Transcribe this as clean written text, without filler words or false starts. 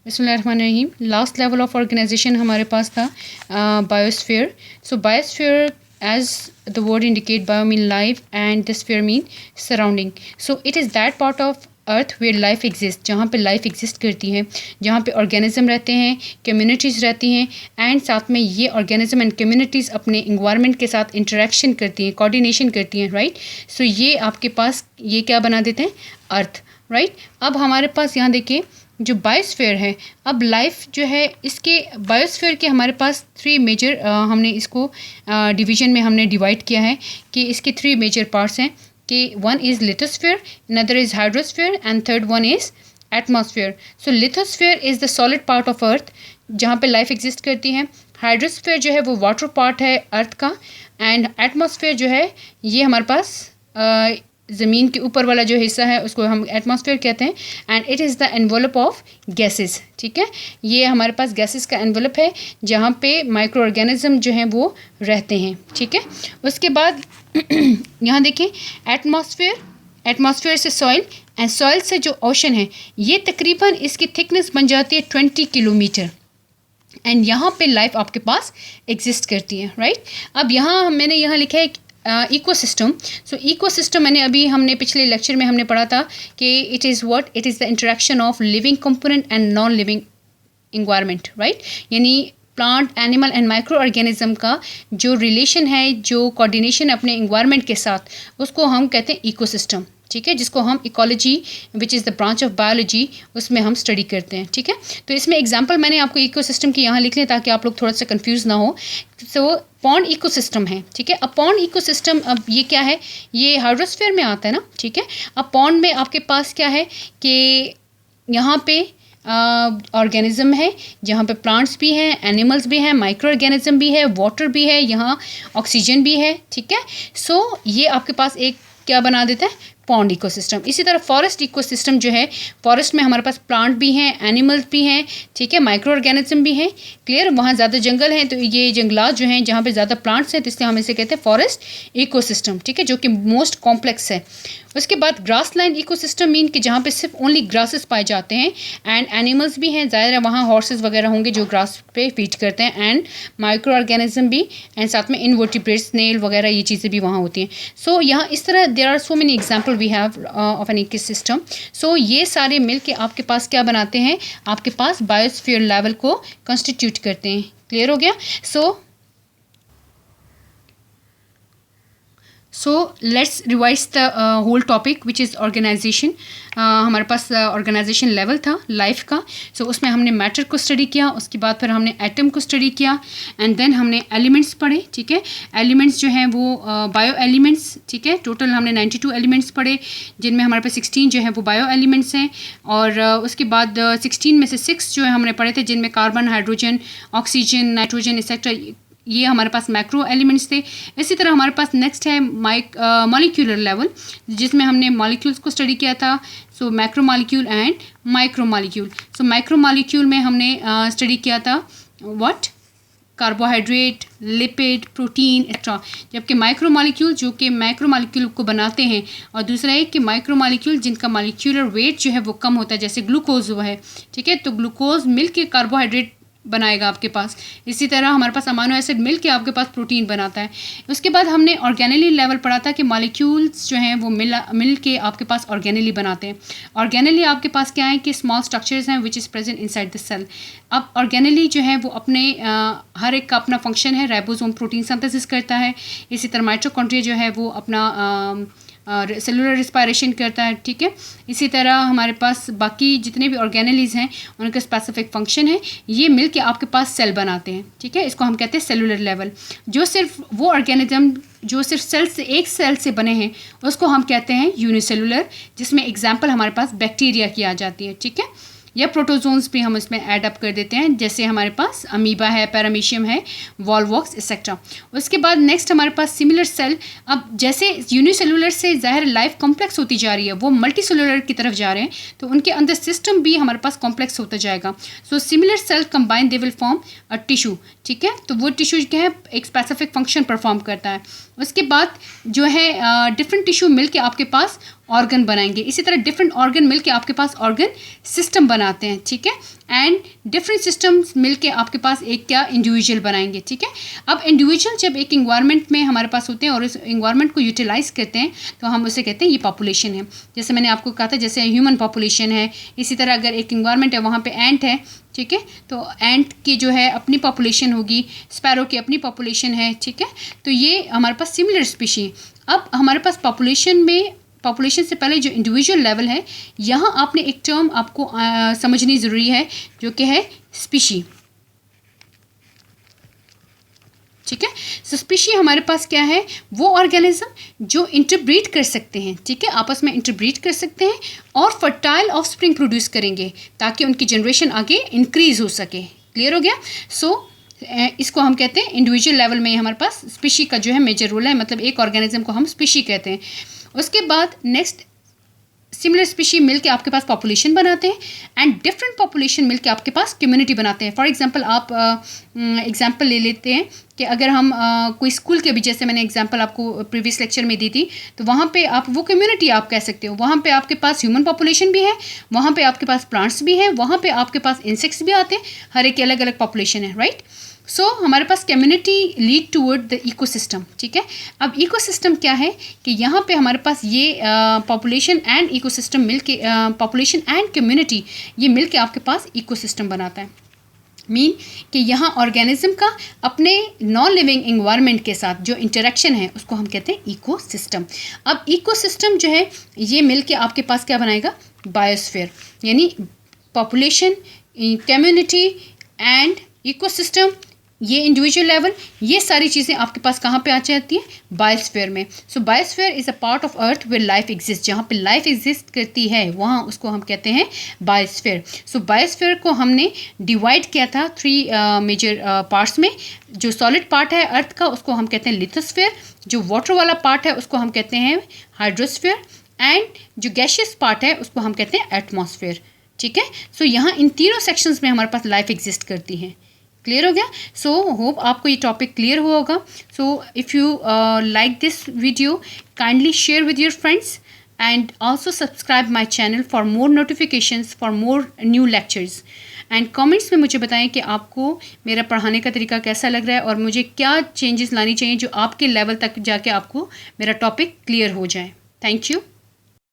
बिस्मिल्लाहिर्रहमानिर्रहीम। Last level of organisation हमारे पास था biosphere. So biosphere as the word indicate, bio mean life and the sphere mean surrounding. So it is that part of earth where life exist, जहाँ पे life exist करती है, जहाँ पे organism रहते हैं, कम्युनिटीज़ रहती हैं, एंड साथ में ये ऑर्गेनिज्म एंड कम्युनिटीज़ अपने इन्वायरमेंट के साथ इंटरेक्शन करती हैं, कोऑर्डिनेशन करती हैं, राइट। सो ये आपके पास ये क्या बना देते हैं, अर्थ, राइट। अब हमारे पास यहाँ देखिए जो बायोस्फीयर है, अब लाइफ जो है इसके बायोस्फीयर के हमारे पास थ्री मेजर हमने इसको डिवीजन में हमने डिवाइड किया है कि इसके थ्री मेजर पार्ट्स हैं कि one is lithosphere, another is hydrosphere and third one is atmosphere. So lithosphere is the solid part of अर्थ जहाँ पे लाइफ एग्जिस्ट करती है। हाइड्रोस्फीयर जो है वो वाटर पार्ट है अर्थ का, एंड एटमॉस्फेयर जो है ये हमारे पास ज़मीन के ऊपर वाला जो हिस्सा है उसको हम एटमॉस्फेयर कहते हैं, and it is the envelope of gases, ठीक है। ये हमारे पास गैसेस का एनवलप है जहाँ पे माइक्रो ऑर्गेनिज्म जो हैं वो रहते हैं, ठीक है। उसके बाद यहाँ देखिए एटमॉस्फेयर से सॉइल, एंड सॉइल से जो ओशन है ये तकरीबन इसकी थिकनेस बन जाती है 20 किलोमीटर, एंड यहाँ पे लाइफ आपके पास एग्जिस्ट करती है, राइट। अब यहाँ मैंने यहाँ लिखा है इकोसिस्टम। सो इकोसिस्टम मैंने अभी हमने पिछले लेक्चर में हमने पढ़ा था कि it is the interaction of living component and non living environment, right. यानी plant, animal and microorganism का जो रिलेशन है, जो कोऑर्डिनेशन अपने इन्वायरमेंट के साथ, उसको हम कहते हैं इकोसिस्टम, ठीक है, जिसको हम ecology which is the branch of biology उसमें हम स्टडी करते हैं, ठीक है। तो इसमें एग्जांपल मैंने आपको इकोसिस्टम की यहाँ लिख लें ताकि आप लोग थोड़ा सा कंफ्यूज ना हो। सो पॉन्ड इकोसिस्टम है, ठीक है। अब पॉन्ड इकोसिस्टम, अब ये क्या है, ये हाइड्रोस्फीयर में आता है ना, ठीक है। अब पॉन्ड में आपके पास क्या है कि यहाँ पे ऑर्गेनिज्म है जहाँ पे प्लांट्स भी हैं, एनिमल्स भी हैं, माइक्रो ऑर्गेनिज्म भी है, वाटर भी है, यहाँ ऑक्सीजन भी है, ठीक है। सो ये आपके पास एक क्या बना देता है, पॉन्ड इकोसिस्टम। इसी तरह फॉरेस्ट इकोसिस्टम जो है, फॉरेस्ट में हमारे पास प्लांट भी हैं, एनिमल्स भी हैं, ठीक है, माइक्रो ऑर्गेनिज्म भी हैं, क्लियर। वहाँ ज़्यादा जंगल हैं तो ये जंगलात जो हैं जहाँ पे ज़्यादा प्लांट्स हैं तो इसलिए हम इसे कहते हैं फॉरेस्ट इकोसिस्टम, ठीक है, जो कि मोस्ट कॉम्प्लेक्स है। उसके बाद ग्रास लैंड इकोसिस्टम मीन कि जहाँ पे सिर्फ ओनली ग्रासेस पाए जाते हैं, एंड एनिमल्स भी हैं, ज़ाहिर है वहाँ हॉर्सेस वगैरह होंगे जो ग्रास पे फीड करते हैं, एंड माइक्रो ऑर्गेनिज्म भी, एंड साथ में इनवर्टिब्रेट्स, स्नेल वगैरह ये चीज़ें भी वहाँ होती हैं। सो यहाँ इस तरह there are so many example we have of an ecosystem. So ये सारे मिल के आपके पास क्या बनाते हैं, आपके पास बायोस्फीयर लेवल को कंस्टिट्यूट करते हैं, क्लियर हो गया। So let's revise the whole topic which is organisation. हमारे पास ऑर्गेनाइजेशन लेवल था लाइफ का। सो उसमें हमने मैटर को स्टडी किया, उसके बाद फिर हमने एटम को स्टडी किया, एंड देन हमने एलिमेंट्स पढ़े, ठीक है। एलिमेंट्स जो हैं वो बायो एलिमेंट्स, ठीक है। टोटल हमने 92 एलिमेंट्स पढ़े जिनमें हमारे पास 16 जो है वो बायो एलिमेंट्स हैं, और उसके बाद 16 में से 6 जो है हमने पढ़े थे जिनमें carbon, hydrogen, oxygen, nitrogen et cetera, ये हमारे पास मैक्रो एलिमेंट्स थे। इसी तरह हमारे पास नेक्स्ट है मॉलिक्यूलर लेवल जिसमें हमने मॉलिक्यूल्स को स्टडी किया था। So macro molecule and micro molecule. So micro molecule में हमने स्टडी किया था what, carbohydrate, lipid, protein extra, जबकि माइक्रो मॉलिक्यूल जो कि मैक्रो मॉलिक्यूल को बनाते हैं, और दूसरा है कि माइक्रो मॉलिक्यूल जिनका मॉलिक्यूलर वेट जो है वो कम होता है, जैसे ग्लूकोज हुआ है, ठीक है। तो ग्लूकोज मिल के कार्बोहाइड्रेट बनाएगा आपके पास। इसी तरह हमारे पास अमाइनो एसिड मिल के आपके पास प्रोटीन बनाता है। उसके बाद हमने ऑर्गेनली लेवल पढ़ा था कि मॉलिक्यूल्स जो हैं वो मिल के आपके पास ऑर्गेनली बनाते हैं। ऑर्गेनली आपके पास क्या है कि स्मॉल स्ट्रक्चर्स हैं which is present inside the cell. अब ऑर्गेनली जो है वो अपने हर एक का अपना फंक्शन है। राइबोसोम प्रोटीन सिंथेसिस करता है, इसी तरह माइटोकॉन्ड्रिया जो है वो अपना सेलुलर रिस्पायरेशन करता है, ठीक है। इसी तरह हमारे पास बाकी जितने भी ऑर्गेनलीज हैं उनका स्पेसिफिक फंक्शन है, ये मिल के आपके पास सेल बनाते हैं, ठीक है। इसको हम कहते हैं सेलुलर लेवल। जो सिर्फ वो ऑर्गेनिज्म जो सिर्फ एक सेल से बने हैं उसको हम कहते हैं यूनिसेलुलर, जिसमें एग्जाम्पल हमारे पास बैक्टीरिया की आ जाती है, ठीक है, या प्रोटोजोन्स भी हम इसमें ऐड अप कर देते हैं, जैसे हमारे पास अमीबा है, पैरामीशियम है, वॉलवॉक्स एक्सेट्रा। उसके बाद नेक्स्ट हमारे पास सिमिलर सेल। अब जैसे यूनिसेलुलर से ज़ाहिर लाइफ कॉम्प्लेक्स होती जा रही है, वो मल्टी सेलुलर की तरफ जा रहे हैं, तो उनके अंदर सिस्टम भी हमारे पास कॉम्प्लेक्स होता जाएगा। So similar cell combine they will form a tissue, ठीक है। तो वो टिशू क्या है, एक स्पेसिफिक फंक्शन परफॉर्म करता है। उसके बाद जो है डिफरेंट टिश्यू मिल के आपके पास ऑर्गन बनाएंगे। इसी तरह डिफरेंट ऑर्गन मिल के आपके पास ऑर्गन सिस्टम बनाते हैं, ठीक है। एंड डिफरेंट सिस्टम्स मिल के आपके पास एक क्या इंडिविजुअल बनाएंगे, ठीक है। अब इंडिविजुअल जब एक इन्वायरमेंट में हमारे पास होते हैं और इस इन्वायरमेंट को यूटिलाइज करते हैं तो हम उसे कहते हैं ये पॉपुलेशन है। जैसे मैंने आपको कहा था, जैसे ह्यूमन पॉपुलेशन है, इसी तरह अगर एक इन्वायरमेंट है वहाँ पे एंट है, ठीक है, तो एंट की जो है अपनी पॉपुलेशन होगी, स्पैरो की अपनी पॉपुलेशन है, ठीक है। तो ये हमारे पास सिमिलर स्पीशी। अब हमारे पास पॉपुलेशन से पहले जो इंडिविजुअल लेवल है, यहाँ आपने एक टर्म आपको समझनी ज़रूरी है जो कि है स्पीशी, ठीक है। सो स्पीशी हमारे पास क्या है, वो ऑर्गेनिज्म जो इंटरब्रीड कर सकते हैं, ठीक है, आपस में इंटरब्रीड कर सकते हैं और फर्टाइल ऑफस्प्रिंग प्रोड्यूस करेंगे ताकि उनकी जनरेशन आगे इंक्रीज हो सके। क्लियर हो गया। सो इसको हम कहते हैं इंडिविजुअल लेवल में हमारे पास स्पीशी का जो है मेजर रोल है, मतलब एक ऑर्गेनिज्म को हम स्पीशी कहते हैं। उसके बाद नेक्स्ट सिमिलर स्पीशी मिलके आपके पास पॉपुलेशन बनाते हैं एंड डिफरेंट पॉपुलेशन मिलके आपके पास कम्युनिटी बनाते हैं। फॉर एग्जांपल आप एग्जांपल ले लेते हैं कि अगर हम कोई स्कूल के भी, जैसे मैंने एग्जांपल आपको प्रीवियस लेक्चर में दी थी, तो वहाँ पे आप वो कम्युनिटी आप कह सकते हो। वहाँ पे आपके पास ह्यूमन पॉपुलेशन भी है, वहाँ पे आपके पास प्लांट्स भी हैं, वहाँ पे आपके पास इंसेक्ट्स भी आते हैं, हर एक अलग अलग पॉपुलेशन है, राइट। सो हमारे पास community lead toward the ecosystem, ठीक है। अब इकोसिस्टम क्या है कि यहाँ पे हमारे पास ये पॉपुलेशन एंड इकोसिस्टम मिलके, पॉपुलेशन एंड कम्युनिटी ये मिलके आपके पास इकोसिस्टम बनाता है। मीन कि यहाँ ऑर्गेनिज्म का अपने नॉन लिविंग इन्वायरमेंट के साथ जो इंटरेक्शन है उसको हम कहते हैं इकोसिस्टम। अब इकोसिस्टम जो है ये मिलके आपके पास क्या बनाएगा, बायोस्फीयर, यानी पॉपुलेशन, कम्युनिटी एंड इकोसिस्टम, ये इंडिविजुअल लेवल, ये सारी चीज़ें आपके पास कहाँ पे आ जाती हैं, बायोस्फीयर में। So biosphere is a part of earth where life exist, जहाँ पे लाइफ एग्जिस्ट करती है वहाँ उसको हम कहते हैं बायोस्फीयर। सो बायोस्फीयर को हमने डिवाइड किया था 3 मेजर पार्ट्स में। जो सॉलिड पार्ट है अर्थ का उसको हम कहते हैं लिथोस्फीयर, जो वाटर वाला पार्ट है उसको हम कहते हैं हाइड्रोस्फीयर, एंड जो गैशियस पार्ट है उसको हम कहते हैं एटमॉस्फेयर, ठीक है। सो यहाँ इन तीनों सेक्शंस में हमारे पास लाइफ एग्जिस्ट करती है। क्लियर हो गया। सो होप आपको ये टॉपिक क्लियर हुआ होगा। So if you like this video, kindly share with your friends and also subscribe my channel for more notifications for more new lectures. And comments में मुझे बताएं कि आपको मेरा पढ़ाने का तरीका कैसा लग रहा है और मुझे क्या चेंजेस लानी चाहिए जो आपके लेवल तक जाके आपको मेरा टॉपिक क्लियर हो जाए। Thank you.